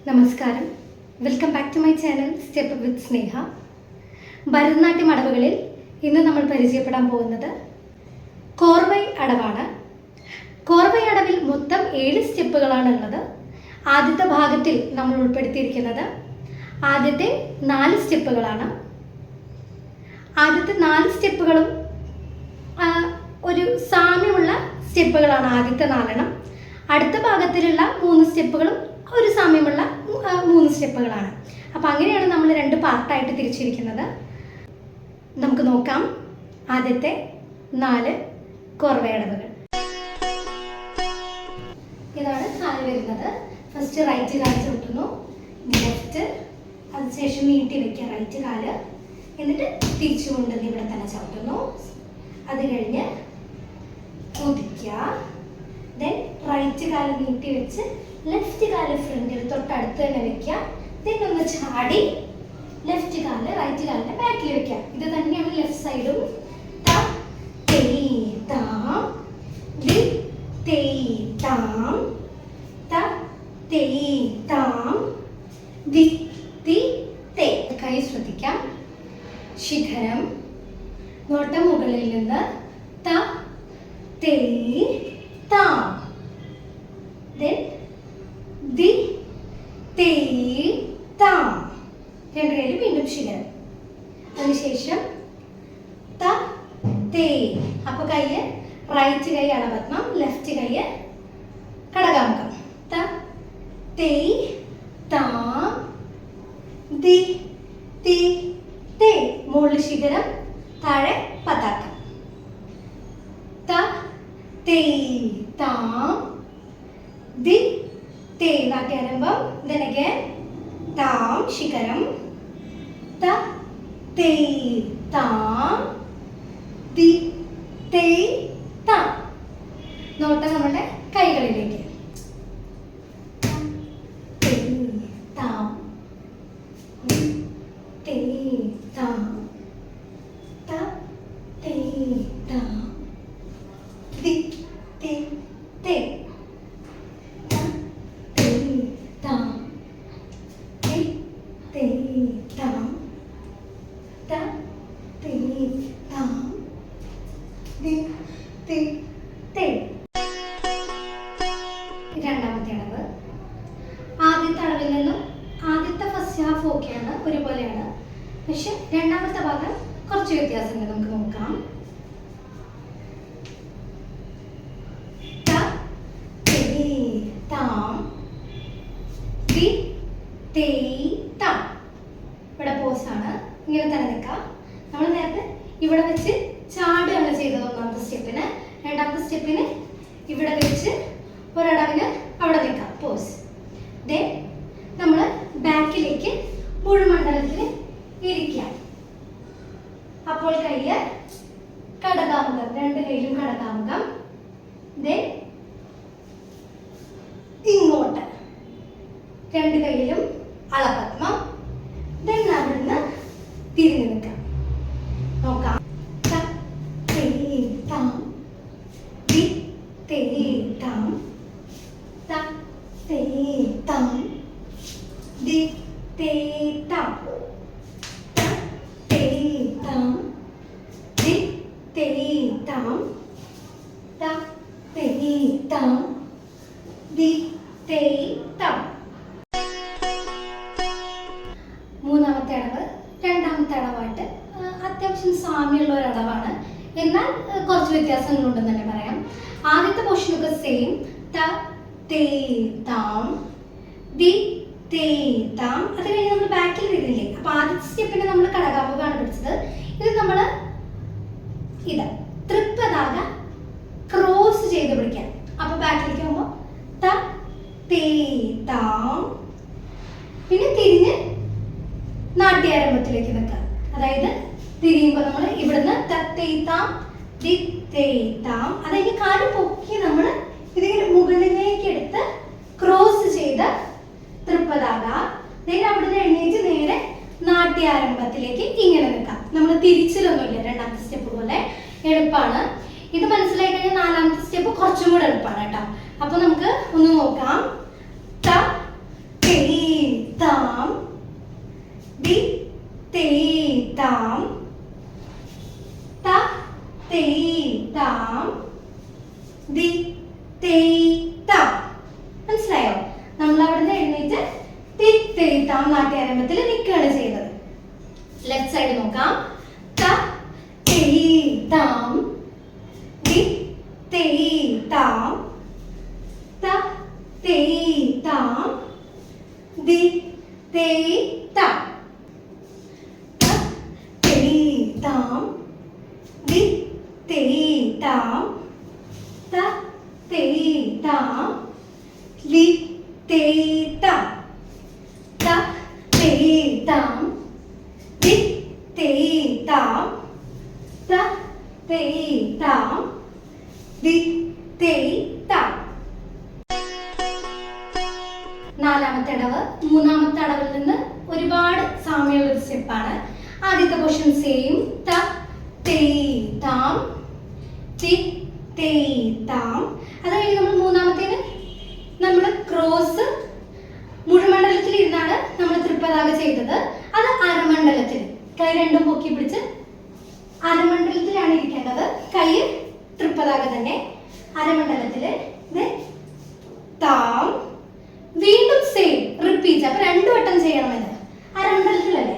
നമസ്കാരം, welcome back to my channel step with Sneha. Bharatanatyam അടവുകളിൽ ഇന്ന് നമ്മൾ പരിചയപ്പെടാൻ പോകുന്നത് കോർവൈ അടവാണ്. കോർവൈ അടവിൽ മൊത്തം 7 സ്റ്റെപ്പുകളാണ് ഉള്ളത്. ആദ്യത്തെ ഭാഗത്തിൽ നമ്മൾ ഉൾപ്പെടുത്തിയിരിക്കുന്നത് ആദ്യത്തെ 4 സ്റ്റെപ്പുകളാണ്. ആദ്യത്തെ 4 സ്റ്റെപ്പുകളും ഒരു സാമ്യമുള്ള സ്റ്റെപ്പുകളാണ്. ആദ്യത്തെ 4 അടുത്ത ഭാഗത്തിലുള്ള 3 സ്റ്റെപ്പുകളും ഒരു സാമ്യമുള്ള 3 സ്റ്റെപ്പുകളാണ്. അപ്പം അങ്ങനെയാണ് നമ്മൾ 2 പാർട്ടായിട്ട് തിരിച്ചിരിക്കുന്നത്. നമുക്ക് നോക്കാം ആദ്യത്തെ 4 കോർവൈ അടവുകൾ. ഇതാണ് കാല് വരുന്നത്. ഫസ്റ്റ് റൈറ്റ് കാല് ചവിട്ടുന്നു, ലെഫ്റ്റ്, അതിനുശേഷം നീട്ടി വെക്കുക റൈറ്റ് കാല്, എന്നിട്ട് തിരിച്ചു കൊണ്ടുവന്ന് ഇവിടെ തന്നെ ചവിട്ടുന്നു. അത് കഴിഞ്ഞ് കുതിക്കുക, ദെൻ റൈറ്റ് കാല് നീട്ടി വെച്ച് ലെഫ്റ്റ് കാല് ഫ്രണ്ടിൽ തൊട്ടടുത്ത് തന്നെ വെക്കുക, ദെൻ ഒന്ന് ചാടി ലെഫ്റ്റ് കാല് റൈറ്റ് കാലിന്റെ ബാക്കിൽ വെക്കുക. ഇത് തന്നെയാണ് ലെഫ്റ്റ് സൈഡും. കൈ ശ്രദ്ധിക്കാം. ശിഖരം, നോട്ടം മുകളിൽ നിന്ന് ത തേ താം, ദെൻ ദി തേ താം, രണ്ട് കൈയിൽ വീണ്ടും ശിഖരം, അതിനുശേഷം ത തേ. അപ്പൊ കൈയ്യ് റൈറ്റ് കൈ അണപത്മം, ലെഫ്റ്റ് കൈയ്യ് കടകാമുഖം. ത തേ താം ദി തേ തേ, മുകളിൽ ശിഖരം, താഴെ പതാക്കം. ത തേ താം ദി തേ, നാട്യാരംഭം. then again താം ശിഖരം, ത തേ താം ദി തേ താം. നോട്ടം നമ്മുടെ കൈകളിലേക്ക്. തേ താം തേ താം, ത തേ താം ദി തേ തേ, രണ്ടാമത്തെ അളവ്. ആദ്യത്തെ അളവിൽ നിന്നും ആദ്യത്തെ ഫസ്റ്റ് ഹാഫ് ഓക്കെയാണ്, ഒരുപോലെയാണ്. പക്ഷെ രണ്ടാമത്തെ ഭാഗം കുറച്ച് വ്യത്യാസങ്ങൾ നമുക്ക് നോക്കാം. ഇവിടെ പോസാണ്, ഇങ്ങനെ തന്നെ നിൽക്കാം. നമ്മൾ നേരത്തെ ഇവിടെ വെച്ച് ചാടുകയാണ് ചെയ്തത് ഒന്നാമത്തെ സ്റ്റെപ്പിന്. രണ്ടാമത്തെ സ്റ്റെപ്പിന് ഇവിടെ വെച്ച് ഒരടവിന് അവിടെ നിൽക്കാം, പോസ്. ദെൻ നമ്മൾ ബാക്കിലേക്ക് മുഴുമണ്ഡലത്തിൽ ഇരിക്കുക. അപ്പോൾ കയ്യ് കടകാമുഖം, രണ്ട് കൈയിലും കടകാമുഖം. ദെൻ ഇങ്ങോട്ട് രണ്ട് കൈയിലും അളപത്മം. ദെൻ അവിടുന്ന് തിരിഞ്ഞു നിൽക്കാം. നോക്കാം. മൂന്നാമത്തെ അടവ് രണ്ടാമത്തെ അടവായിട്ട് അത്യാവശ്യം സാമ്യമുള്ള ഒരു അടവാണ്, എന്നാൽ കുറച്ച് വ്യത്യാസങ്ങളുണ്ടെന്ന് തന്നെ പറയാം. ആദ്യത്തെ പോർഷനൊക്കെ സെയിം. ത തേ താം ദി തേ താം. അത് കഴിഞ്ഞ് നമ്മൾ ബാക്കിൽ വരുന്നില്ലേ, അപ്പൊ ആദ്യത്തെ സ്റ്റെപ്പിന് നമ്മൾ കടകാമുഖമാണ് പിടിച്ചത്. ഇത് നമ്മൾ ഇത് തൃപ്പതാക ക്രോസ് ചെയ്ത് പിടിക്കാം. അപ്പൊ ബാക്കിലേക്ക് പോകുമ്പോൾ ത തേ താം, പിന്നെ തിരിഞ്ഞ് നാട്യാരംഭത്തിലേക്ക് നിൽക്കാം. അതായത് തിരിയുമ്പോൾ നമ്മൾ ഇവിടുന്ന് തത്തേത്താം ദിത്തേത്താം, അതായത് കാല് പൊക്കി നമ്മൾ ഇതിങ്ങനെ മുകളിലേക്ക് എടുത്ത് ക്രോസ് ചെയ്ത് തൃപ്പതാക. അവിടുന്ന് എഴുന്നേറ്റ് നേരെ നാട്യാരംഭത്തിലേക്ക് ഇങ്ങനെ നിൽക്കാം. നമ്മൾ തിരിച്ചിലൊന്നുമില്ല, രണ്ടാമത്തെ സ്റ്റെപ്പ് പോലെ എളുപ്പമാണ്. ഇത് മനസ്സിലായി കഴിഞ്ഞാൽ നാലാമത്തെ സ്റ്റെപ്പ് കുറച്ചും കൂടെ എളുപ്പമാണ് കേട്ടോ. അപ്പൊ നമുക്ക് ഒന്ന് നോക്കാം. ത തേ നാട്യാരംഭത്തിൽ നിൽക്കുകയാണ് ചെയ്യുന്നത്. ലെഫ്റ്റ് സൈഡ് നോക്കാം. ത തേ താം ദി തേ താം ത തേ താം ദി തേ താം ത തേ താം ദി തേ താം ത തേ താം ലി തേ താം ത തേ താം ദി തേ താം ത തേ താം ദി തേ താം. നാലാമത്തെ അടവ് മൂന്നാമത്തെ അടവിൽ നിന്ന് ഒരുപാട് സാമ്യമുള്ള ഒരു സ്റ്റെപ്പാണ്. ആദ്യത്തെ പോർഷൻ സെയിം. ത തേ താം തി തേ താം. അത് കഴിഞ്ഞ് നമ്മൾ മൂന്നാമത്തേന് നമ്മൾ ക്രോസ് മുഴുമണ്ഡലത്തിൽ ഇരുന്നാണ് നമ്മൾ തൃപ്പതാക ചെയ്തത്. അത് അരമണ്ഡലത്തിൽ കൈ രണ്ടും പൊക്കി പിടിച്ച് അരമണ്ഡലത്തിലാണ് ഇരിക്കേണ്ടത്. കൈ തൃപ്പതാക തന്നെ അരമണ്ഡലത്തില്. താം വീണ്ടും സെയിം റിപ്പീറ്റ്. അപ്പൊ 2 വട്ടം ചെയ്യണമെന്ന്. അരമണ്ഡലത്തിലല്ലേ,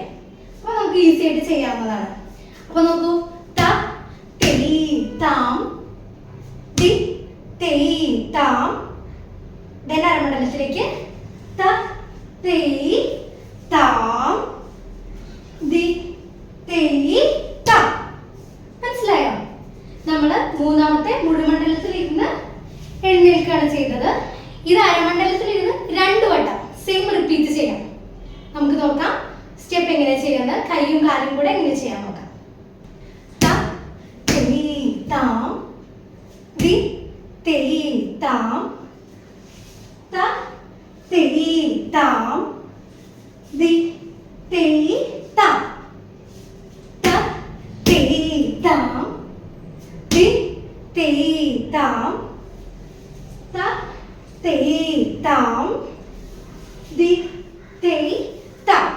അപ്പൊ നമുക്ക് ഈസി ആയിട്ട് ചെയ്യാവുന്നതാണ്. അപ്പൊ നോക്കൂ. ത തേ താം ദി തേ താം. then അരമണ്ഡലത്തിലേക്ക് ത തേ താം ദി തേ താം. മനസ്സിലായോ? നമ്മള് മൂന്നാമത്തെ മുഴുമണ്ഡലത്തിൽ ഇരുന്ന് എഴുന്നേൽക്കുകയാണ് ചെയ്തത്. ഇത് അരമണ്ഡലത്തിലിരുന്ന് 2 വട്ടം സെയിം റിപ്പീറ്റ് ചെയ്യാം. നമുക്ക് നോക്കാം സ്റ്റെപ്പ് എങ്ങനെ ചെയ്യുന്നത്. കൈയും കാലും കൂടെ എങ്ങനെ ചെയ്യാൻ നോക്കാം. ത തേ താം ദി തേ താം ത തേ താം ദി തേ താം ത തേ താം ദി തേ താം ത തേ താം ദി തേ താം.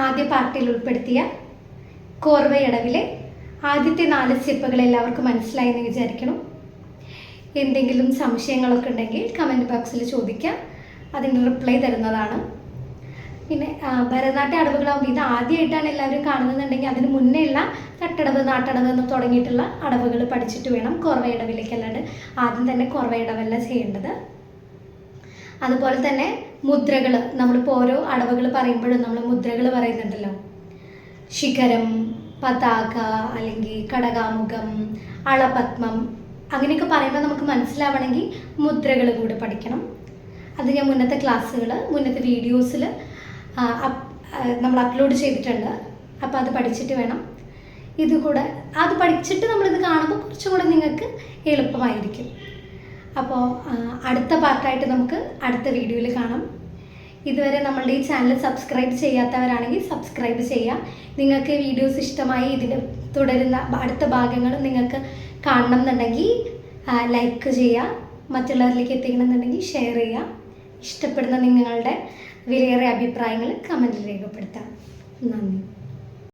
ആദ്യ പാർട്ടിൽ ഉൾപ്പെടുത്തിയ കോർവയടവിലെ ആദ്യത്തെ 4 സ്റ്റെപ്പുകൾ എല്ലാവർക്കും മനസ്സിലായി എന്ന് വിചാരിക്കണം. എന്തെങ്കിലും സംശയങ്ങളൊക്കെ ഉണ്ടെങ്കിൽ കമൻറ്റ് ബോക്സിൽ ചോദിക്കാം, അതിന് റിപ്ലൈ തരുന്നതാണ്. പിന്നെ ഭരതനാട്യ അടവുകളാകുമ്പോൾ ഇത് ആദ്യമായിട്ടാണ് എല്ലാവരും കാണുന്നുണ്ടെങ്കിൽ അതിന് മുന്നേ ഉള്ള തട്ടടവ് നാട്ടടവ് എന്ന് തുടങ്ങിയിട്ടുള്ള അടവുകൾ പഠിച്ചിട്ട് വേണം കോർവയടവിലേക്ക്. അല്ലാണ്ട് ആദ്യം തന്നെ കോർവയടവല്ല ചെയ്യേണ്ടത്. അതുപോലെ തന്നെ മുദ്രകൾ, നമ്മളിപ്പോൾ ഓരോ അടവുകൾ പറയുമ്പോഴും നമ്മൾ മുദ്രകൾ പറയുന്നുണ്ടല്ലോ. ശിഖരം, പതാക, അല്ലെങ്കിൽ കടകാമുഖം, അളപത്മം, അങ്ങനെയൊക്കെ പറയുമ്പോൾ നമുക്ക് മനസ്സിലാവണമെങ്കിൽ മുദ്രകൾ കൂടെ പഠിക്കണം. അത് ഞാൻ മുന്നത്തെ ക്ലാസ്സുകൾ, മുന്നത്തെ വീഡിയോസിൽ നമ്മൾ അപ്ലോഡ് ചെയ്തിട്ടുണ്ട്. അപ്പോൾ അത് പഠിച്ചിട്ട് വേണം ഇതുകൂടെ. അത് പഠിച്ചിട്ട് നമ്മളിത് കാണുമ്പോൾ കുറച്ചും കൂടെ നിങ്ങൾക്ക് എളുപ്പമായിരിക്കും. അപ്പോൾ അടുത്ത പാർട്ടായിട്ട് നമുക്ക് അടുത്ത വീഡിയോയിൽ കാണാം. ഇതുവരെ നമ്മളുടെ ഈ ചാനൽ സബ്സ്ക്രൈബ് ചെയ്യാത്തവരാണെങ്കിൽ സബ്സ്ക്രൈബ് ചെയ്യുക. നിങ്ങൾക്ക് വീഡിയോസ് ഇഷ്ടമായി ഇതിന് തുടരുന്ന അടുത്ത ഭാഗങ്ങളും നിങ്ങൾക്ക് കാണണം എന്നുണ്ടെങ്കിൽ ലൈക്ക് ചെയ്യുക. മറ്റുള്ളവരിലേക്ക് എത്തിക്കണമെന്നുണ്ടെങ്കിൽ ഷെയർ ചെയ്യുക. ഇഷ്ടപ്പെടുന്ന നിങ്ങളുടെ വിലയേറിയ അഭിപ്രായങ്ങൾ കമൻറ്റിൽ രേഖപ്പെടുത്താം. നന്ദി.